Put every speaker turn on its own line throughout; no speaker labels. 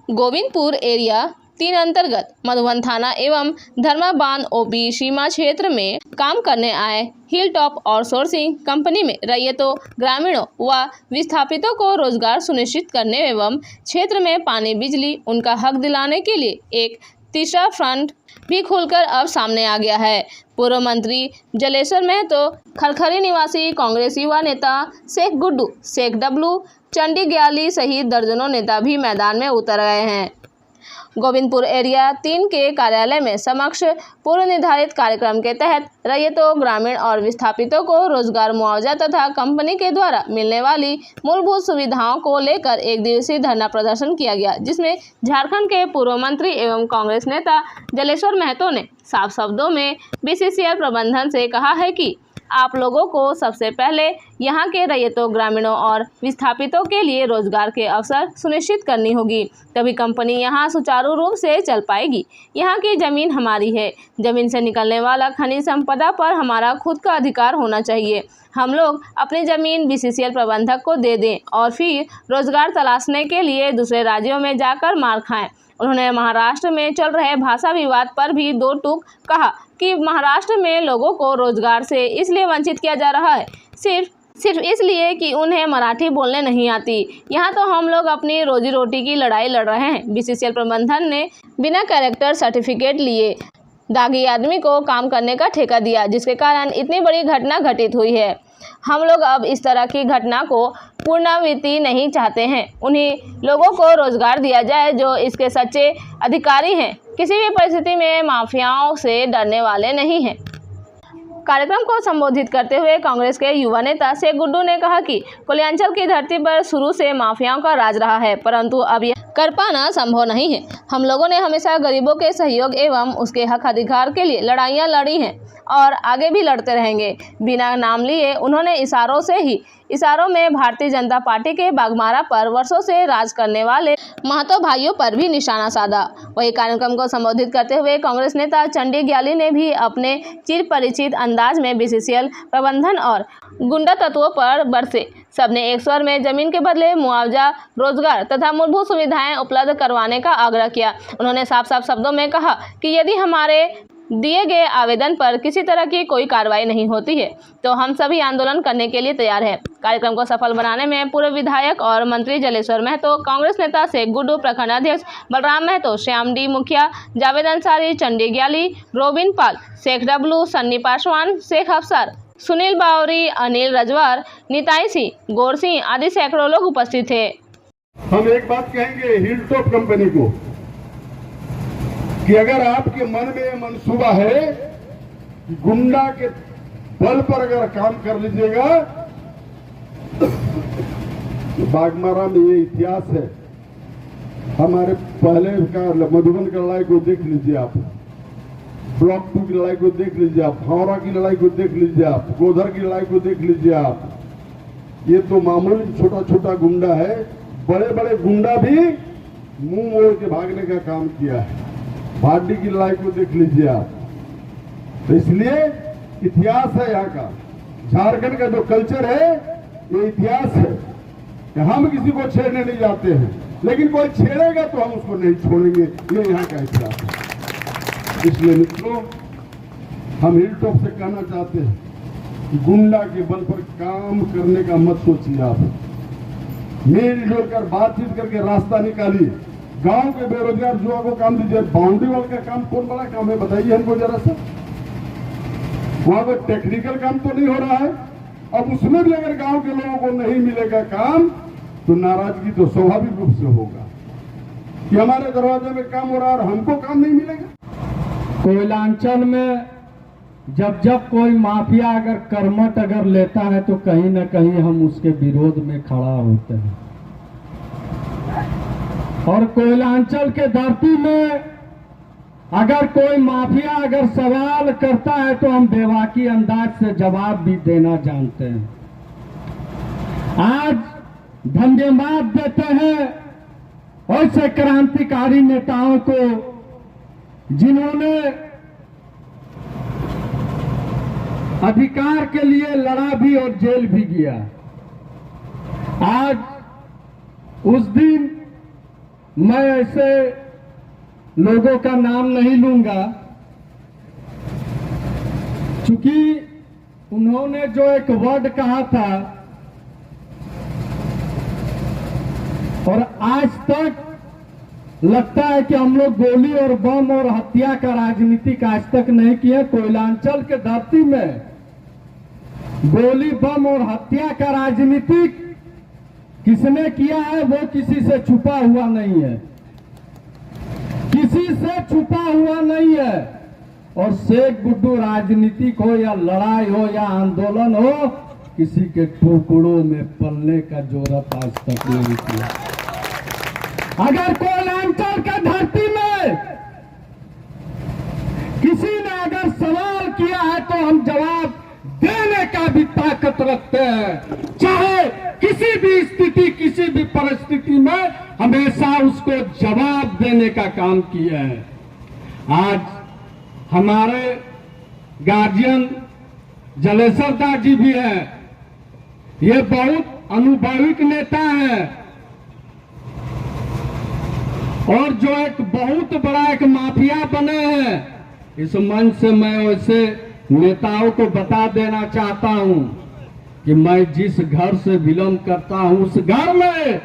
Govindpur area 3 अंतर्गत मधुबन थाना एवं धर्माबाद ओपी सीमा क्षेत्र में काम करने आए हिल टॉप आउटसोर्सिंग कंपनी में रैयतों, ग्रामीणों व विस्थापितों को रोजगार सुनिश्चित करने एवं क्षेत्र में पानी, बिजली उनका हक दिलाने के लिए एक तीसरा फ्रंट भी खुलकर अब सामने आ गया है। पूर्व मंत्री जलेश्वर महतो, खरखरी निवासी कांग्रेस युवा नेता शेख गुड्डू, शेख डब्लू, चंडी ग्याली सहित दर्जनों नेता भी मैदान में उतर गए हैं। गोविंदपुर एरिया 3 के कार्यालय में समक्ष पूर्व निर्धारित कार्यक्रम के तहत रैयतों, ग्रामीण और विस्थापितों को रोजगार मुआवजा तथा कंपनी के द्वारा मिलने वाली मूलभूत सुविधाओं को लेकर एक दिवसीय धरना प्रदर्शन किया गया, जिसमें झारखंड के पूर्व मंत्री एवं कांग्रेस नेता जलेश्वर महतो ने साफ शब्दों में बीसीसीएल प्रबंधन से कहा है कि आप लोगों को सबसे पहले यहाँ के रैयतों, ग्रामीणों और विस्थापितों के लिए रोजगार के अवसर सुनिश्चित करनी होगी, तभी कंपनी यहाँ सुचारू रूप से चल पाएगी। यहाँ की जमीन हमारी है, जमीन से निकलने वाला खनिज संपदा पर हमारा खुद का अधिकार होना चाहिए। हम लोग अपनी जमीन बीसीसीएल प्रबंधक को दे दें और फिर रोजगार तलाशने के लिए दूसरे राज्यों में जाकर मार खाएं। उन्होंने महाराष्ट्र में चल रहे भाषा विवाद पर भी दो टूक कहा कि महाराष्ट्र में लोगों को रोजगार से इसलिए वंचित किया जा रहा है सिर्फ इसलिए कि उन्हें मराठी बोलने नहीं आती। यहाँ तो हम लोग अपनी रोजी रोटी की लड़ाई लड़ रहे हैं। बीसीसीएल प्रबंधन ने बिना कैरेक्टर सर्टिफिकेट लिए दागी आदमी को काम करने का ठेका दिया, जिसके कारण इतनी बड़ी घटना घटित हुई है। हम लोग अब इस तरह की घटना को पुनरावृत्ति नहीं चाहते हैं। उन्हीं लोगों को रोजगार दिया जाए जो इसके सच्चे अधिकारी हैं, किसी भी परिस्थिति में माफियाओं से डरने वाले नहीं हैं। कार्यक्रम को संबोधित करते हुए कांग्रेस के युवा नेता शेख गुड्डू ने कहा कि कोलियांचल की धरती पर शुरू से माफियाओं का राज रहा है, परंतु अब यह कर पाना संभव नहीं है। हम लोगों ने हमेशा गरीबों के सहयोग एवं उसके हक अधिकार के लिए लड़ाइयाँ लड़ी हैं और आगे भी लड़ते रहेंगे। बिना नाम लिए उन्होंने इशारों में भारतीय जनता पार्टी के बाघमारा पर वर्षों से राज करने वाले महतो भाइयों पर भी निशाना साधा। वही कार्यक्रम को संबोधित करते हुए कांग्रेस नेता चंडी ग्याली ने भी अपने चिर परिचित अंदाज में बीसीसीएल प्रबंधन और गुंडा तत्वों पर बरसे। सबने एक स्वर में जमीन के बदले मुआवजा, रोजगार तथा मूलभूत सुविधाएं उपलब्ध करवाने का आग्रह किया। उन्होंने साफ शब्दों में कहा कि यदि हमारे दिए गए आवेदन पर किसी तरह की कोई कार्रवाई नहीं होती है तो हम सभी आंदोलन करने के लिए तैयार हैं। कार्यक्रम को सफल बनाने में पूर्व विधायक और मंत्री जलेश्वर महतो, कांग्रेस नेता शेख गुड्डू, प्रखंड अध्यक्ष बलराम महतो, श्याम डी मुखिया, जावेद अंसारी, चंडी ग्याली, रोबिन पाल, शेख डब्लू, सन्नी पासवान, शेख अफसर, सुनील बावरी, अनिल रजवार, निताई सिंह, गौर सिंह आदि सैकड़ों लोग उपस्थित थे।
हम एक बात कहेंगे हिल टॉप कंपनी को कि अगर आपके मन में यह मंसूबा है कि गुंडा के बल पर अगर काम कर लीजिएगा तो बाघमारा में ये इतिहास है। हमारे पहले का मधुबन की लड़ाई को देख लीजिए आप, ब्लॉक 2 की लड़ाई को देख लीजिए आप, हावड़ा की लड़ाई को देख लीजिए आप, गोधर की लड़ाई को देख लीजिए आप। ये तो मामूली छोटा छोटा गुंडा है, बड़े बड़े गुंडा भी मुंह मोड़ के भागने का काम किया है। भाटी की लड़ाई को देख लीजिए आप। तो इसलिए इतिहास है यहाँ का, झारखंड का जो कल्चर है ये इतिहास है कि हम किसी को छेड़ने नहीं जाते हैं, लेकिन कोई छेड़ेगा तो हम उसको नहीं छोड़ेंगे। ये यहाँ का इतिहास है। इसलिए मित्रों, हम हिल टॉप से कहना चाहते हैं कि गुंडा के बल पर काम करने का मत सोचिए। आप मिलजुल कर बातचीत करके रास्ता निकालिए। गांव के बेरोजगार युवा को काम दीजिए। बाउंड्री वॉल का काम कौन बड़ा काम है बताइए हमको जरा सा। वहां पर टेक्निकल काम तो नहीं हो रहा है। अब उसमें भी अगर गांव के लोगों को नहीं मिलेगा काम तो नाराजगी तो स्वाभाविक रूप से होगा कि हमारे दरवाजे में काम हो रहा है और हमको काम नहीं मिलेगा।
कोयलांचल में जब कोई माफिया अगर कर्मठ अगर लेता है तो कहीं ना कहीं हम उसके विरोध में खड़ा होते हैं। और कोयलांचल के धरती में अगर कोई माफिया अगर सवाल करता है तो हम बेबाकी अंदाज से जवाब भी देना जानते हैं। आज धन्यवाद देते हैं ऐसे क्रांतिकारी नेताओं को जिन्होंने अधिकार के लिए लड़ा भी और जेल भी गया। आज उस दिन मैं ऐसे लोगों का नाम नहीं लूंगा, क्योंकि उन्होंने जो एक वर्ड कहा था और आज तक लगता है कि हम लोग गोली और बम और हत्या का राजनीतिक आज तक नहीं किया। कोयलांचल के धरती में गोली बम और हत्या का राजनीतिक किसने किया है वो किसी से छुपा हुआ नहीं है, किसी से छुपा हुआ नहीं है। और शेख गुड्डू राजनीतिक हो या लड़ाई हो या आंदोलन हो, किसी के टुकड़ों में पलने का जरूरत आज तक नहीं किया। अगर कोयलांचल के धरती में किसी ने अगर सवाल किया है तो हम जवाब देने का भी ताकत रखते हैं, चाहे किसी भी स्थिति किसी भी परिस्थिति में हमेशा उसको जवाब देने का काम किया है। आज हमारे गार्जियन जलेश्वर दास जी भी हैं, ये बहुत अनुभवी नेता हैं और जो एक बहुत बड़ा एक माफिया बने हैं। इस मंच से मैं वैसे नेताओं को बता देना चाहता हूं कि मैं जिस घर से बिलोंग करता हूं उस घर में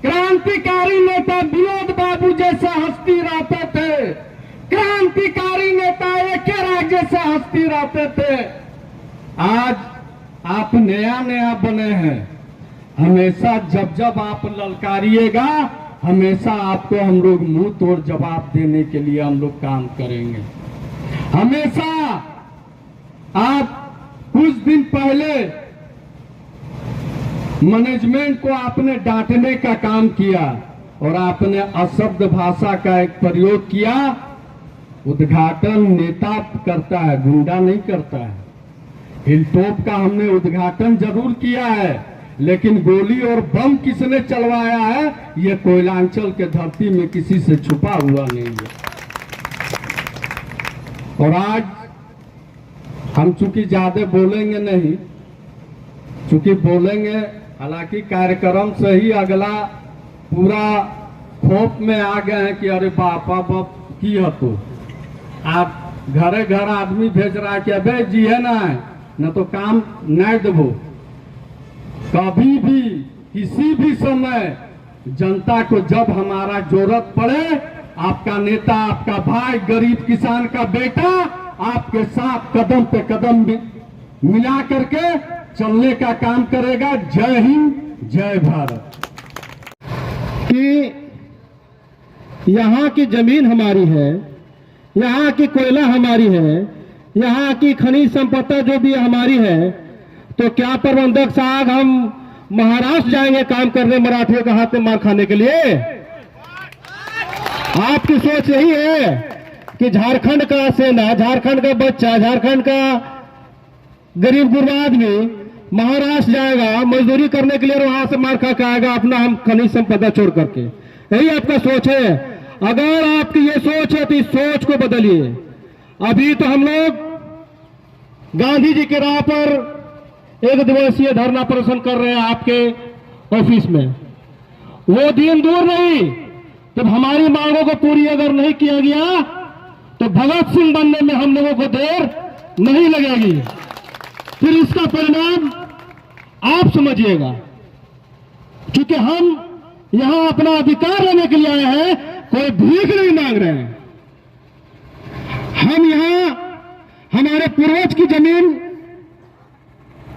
क्रांतिकारी नेता विनोद बाबू जैसा हस्ती रहते थे, क्रांतिकारी नेता एक राज्य से हस्ती रहते थे। आज आप नया नया बने हैं, हमेशा जब जब आप ललकारिएगा हमेशा आपको हम लोग मुंह तोड़ जवाब देने के लिए हम लोग काम करेंगे। हमेशा आप कुछ दिन पहले मैनेजमेंट को आपने डांटने का काम किया और आपने अशब्द भाषा का एक प्रयोग किया। उद्घाटन नेता करता है, गुंडा नहीं करता है। हिलटॉप का हमने उद्घाटन जरूर किया है, लेकिन गोली और बम किसने चलवाया है ये कोयलांचल के धरती में किसी से छुपा हुआ नहीं है। और आज हम चूंकि ज्यादा बोलेंगे नहीं, चूंकि बोलेंगे हालांकि कार्यक्रम से ही अगला पूरा खोप में आ गए हैं कि अरे बापा बाप की है तो आप घरे घर आदमी भेज रहा है कि अबे जी है ना तो काम नहीं देबो। कभी भी किसी भी समय जनता को जब हमारा जरूरत पड़े, आपका नेता आपका भाई गरीब किसान का बेटा आपके साथ कदम पे कदम मिला करके चलने का काम करेगा। जय हिंद, जय भारत।
कि यहाँ की जमीन हमारी है, यहाँ की कोयला हमारी है, यहाँ की खनिज संपदा जो भी हमारी है, तो क्या प्रबंधक साहब हम महाराष्ट्र जाएंगे काम करने मराठियों के हाथ में मार खाने के लिए? आपकी सोच यही है कि झारखंड का सेना, झारखंड का बच्चा, झारखंड का गरीब गुरबा आदमी महाराष्ट्र जाएगा मजदूरी करने के लिए और वहां से मार खा के आएगा अपना हम खनिज संपदा छोड़ करके? यही आपका सोच है। अगर आपकी ये सोच है तो इस सोच को बदलिए। अभी तो हम लोग गांधी जी के राह पर एक दिवसीय धरना प्रदर्शन कर रहे हैं आपके ऑफिस में। वो दिन दूर नहीं, जब हमारी मांगों को पूरी अगर नहीं किया गया तो भगत सिंह बनने में हम लोगों को देर नहीं लगेगी। फिर इसका परिणाम आप समझिएगा, क्योंकि हम यहां अपना अधिकार लेने के लिए आए हैं, कोई भीख नहीं मांग रहे हैं। हम यहां हमारे पूर्वज की जमीन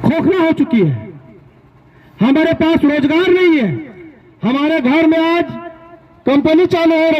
खोखला हो चुकी है, हमारे पास रोजगार नहीं है, हमारे घर में आज कंपनी चालू हो रही